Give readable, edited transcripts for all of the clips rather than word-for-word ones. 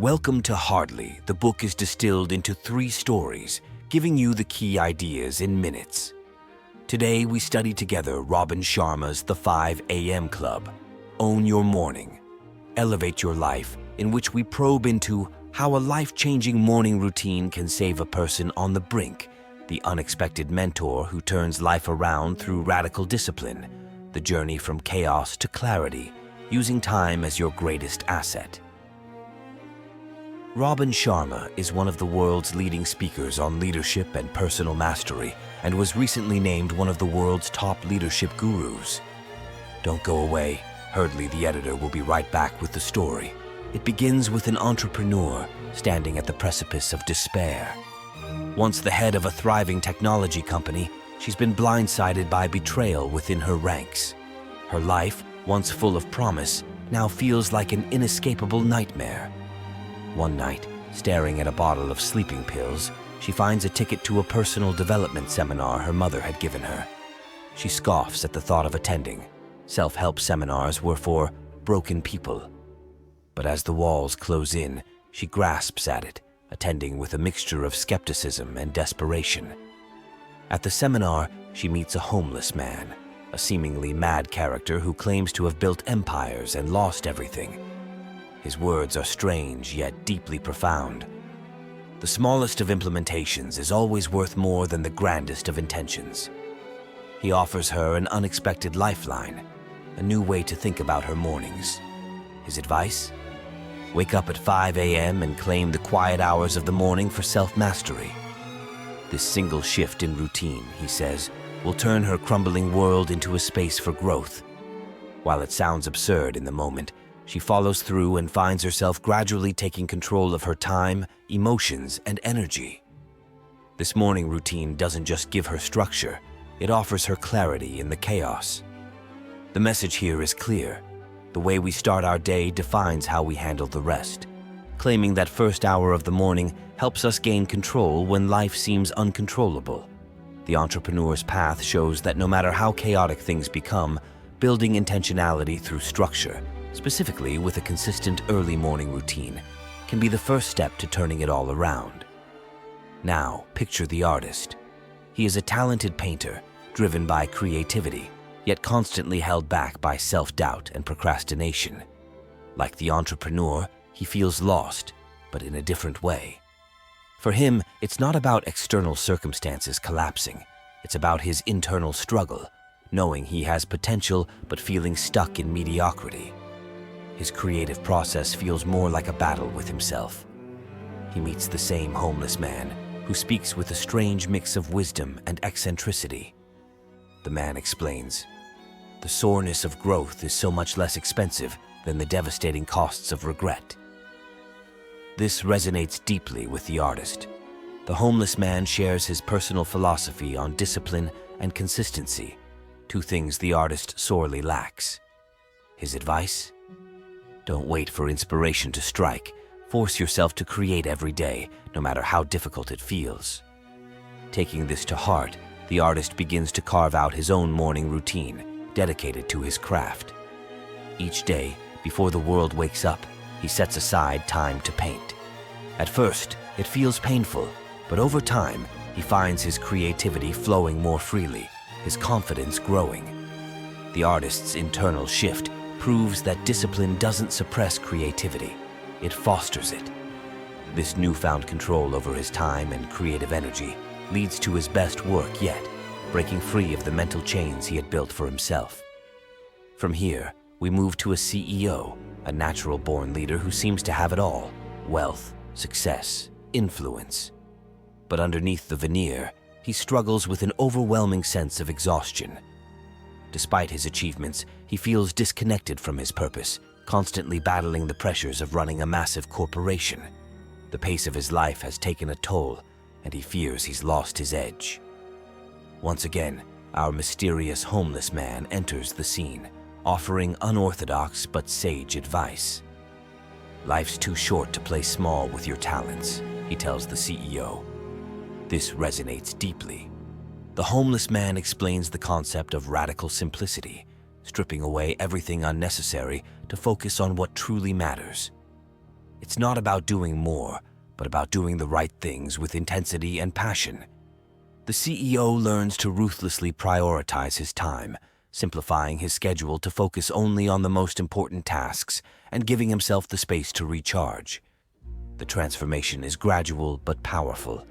Welcome to Hardly. The book is distilled into 3 stories, giving you the key ideas in minutes. Today we study together Robin Sharma's The 5 a.m. Club, Own Your Morning, Elevate Your Life, in which we probe into how a life-changing morning routine can save a person on the brink, the unexpected mentor who turns life around through radical discipline, the journey from chaos to clarity, using time as your greatest asset. Robin Sharma is one of the world's leading speakers on leadership and personal mastery and was recently named one of the world's top leadership gurus. Don't go away. Hardly, the editor, will be right back with the story. It begins with an entrepreneur standing at the precipice of despair. Once the head of a thriving technology company, she's been blindsided by betrayal within her ranks. Her life, once full of promise, now feels like an inescapable nightmare. One night, staring at a bottle of sleeping pills, she finds a ticket to a personal development seminar her mother had given her. She scoffs at the thought of attending. Self-help seminars were for broken people. But as the walls close in, she grasps at it, attending with a mixture of skepticism and desperation. At the seminar, she meets a homeless man, a seemingly mad character who claims to have built empires and lost everything. His words are strange yet deeply profound. The smallest of implementations is always worth more than the grandest of intentions. He offers her an unexpected lifeline, a new way to think about her mornings. His advice? Wake up at 5 a.m. and claim the quiet hours of the morning for self-mastery. This single shift in routine, he says, will turn her crumbling world into a space for growth. While it sounds absurd in the moment, she follows through and finds herself gradually taking control of her time, emotions, and energy. This morning routine doesn't just give her structure, it offers her clarity in the chaos. The message here is clear. The way we start our day defines how we handle the rest. Claiming that first hour of the morning helps us gain control when life seems uncontrollable. The entrepreneur's path shows that no matter how chaotic things become, building intentionality through structure, specifically with a consistent early morning routine, can be the first step to turning it all around. Now, picture the artist. He is a talented painter, driven by creativity, yet constantly held back by self-doubt and procrastination. Like the entrepreneur, he feels lost, but in a different way. For him, it's not about external circumstances collapsing. It's about his internal struggle, knowing he has potential but feeling stuck in mediocrity. His creative process feels more like a battle with himself. He meets the same homeless man, who speaks with a strange mix of wisdom and eccentricity. The man explains, "The soreness of growth is so much less expensive than the devastating costs of regret." This resonates deeply with the artist. The homeless man shares his personal philosophy on discipline and consistency, 2 things the artist sorely lacks. His advice? Don't wait for inspiration to strike. Force yourself to create every day, no matter how difficult it feels. Taking this to heart, the artist begins to carve out his own morning routine, dedicated to his craft. Each day, before the world wakes up, he sets aside time to paint. At first, it feels painful, but over time, he finds his creativity flowing more freely, his confidence growing. The artist's internal shift proves that discipline doesn't suppress creativity, it fosters it. This newfound control over his time and creative energy leads to his best work yet, breaking free of the mental chains he had built for himself. From here, we move to a CEO, a natural-born leader who seems to have it all: wealth, success, influence. But underneath the veneer, he struggles with an overwhelming sense of exhaustion. Despite his achievements, he feels disconnected from his purpose, constantly battling the pressures of running a massive corporation. The pace of his life has taken a toll, and he fears he's lost his edge. Once again, our mysterious homeless man enters the scene, offering unorthodox but sage advice. "Life's too short to play small with your talents," he tells the CEO. This resonates deeply. The homeless man explains the concept of radical simplicity, stripping away everything unnecessary to focus on what truly matters. It's not about doing more, but about doing the right things with intensity and passion. The CEO learns to ruthlessly prioritize his time, simplifying his schedule to focus only on the most important tasks and giving himself the space to recharge. The transformation is gradual but powerful.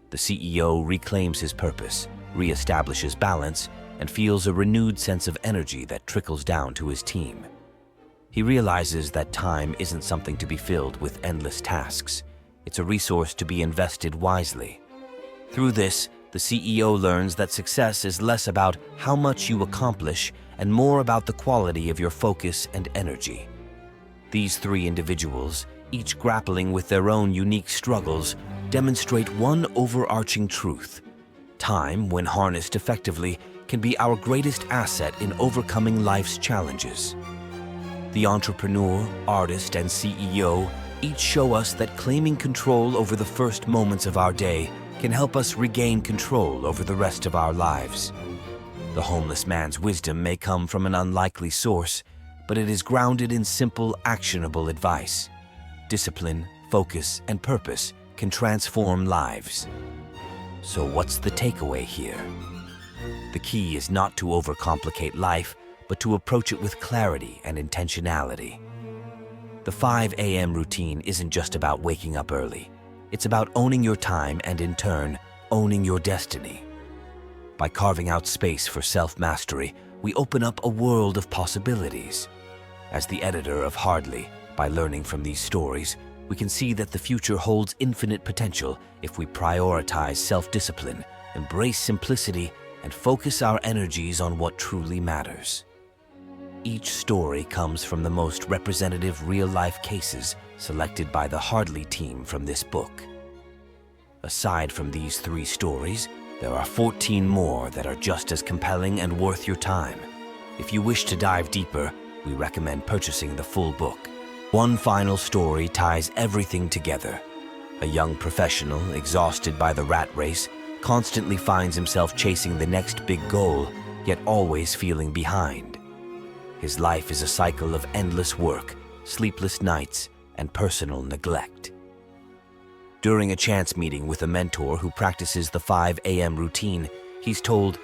The CEO reclaims his purpose, reestablishes balance, and feels a renewed sense of energy that trickles down to his team. He realizes that time isn't something to be filled with endless tasks. It's a resource to be invested wisely. Through this, the CEO learns that success is less about how much you accomplish and more about the quality of your focus and energy. These three individuals, each grappling with their own unique struggles, demonstrate one overarching truth. Time, when harnessed effectively, can be our greatest asset in overcoming life's challenges. The entrepreneur, artist, and CEO each show us that claiming control over the first moments of our day can help us regain control over the rest of our lives. The homeless man's wisdom may come from an unlikely source, but it is grounded in simple, actionable advice. Discipline, focus, and purpose can transform lives. So what's the takeaway here? The key is not to overcomplicate life, but to approach it with clarity and intentionality. The 5 a.m. routine isn't just about waking up early. It's about owning your time and, in turn, owning your destiny. By carving out space for self-mastery, we open up a world of possibilities. As the editor of Hardly, by learning from these stories, we can see that the future holds infinite potential if we prioritize self-discipline, embrace simplicity, and focus our energies on what truly matters. Each story comes from the most representative real-life cases selected by the Hardly team from this book. Aside from these 3 stories, there are 14 more that are just as compelling and worth your time. If you wish to dive deeper, we recommend purchasing the full book. One final story ties everything together. A young professional, exhausted by the rat race, constantly finds himself chasing the next big goal, yet always feeling behind. His life is a cycle of endless work, sleepless nights, and personal neglect. During a chance meeting with a mentor who practices the 5 a.m. routine, he's told,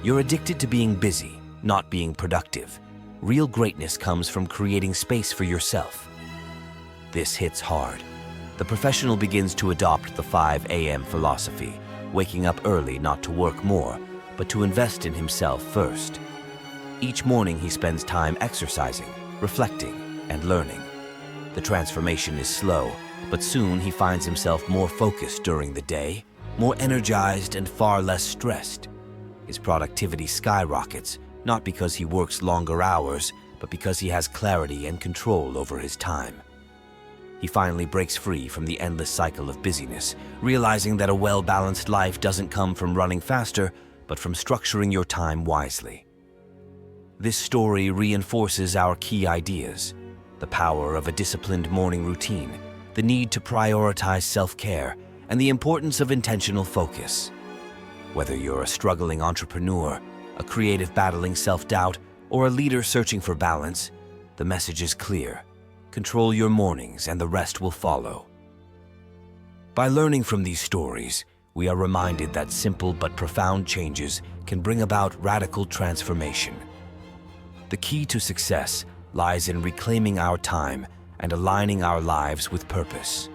"You're addicted to being busy, not being productive. Real greatness comes from creating space for yourself." This hits hard. The professional begins to adopt the 5 a.m. philosophy, waking up early not to work more, but to invest in himself first. Each morning he spends time exercising, reflecting, and learning. The transformation is slow, but soon he finds himself more focused during the day, more energized and far less stressed. His productivity skyrockets, not because he works longer hours, but because he has clarity and control over his time. He finally breaks free from the endless cycle of busyness, realizing that a well-balanced life doesn't come from running faster, but from structuring your time wisely. This story reinforces our key ideas: the power of a disciplined morning routine, the need to prioritize self-care, and the importance of intentional focus. Whether you're a struggling entrepreneur, a creative battling self-doubt, or a leader searching for balance, the message is clear. Control your mornings and the rest will follow. By learning from these stories, we are reminded that simple but profound changes can bring about radical transformation. The key to success lies in reclaiming our time and aligning our lives with purpose.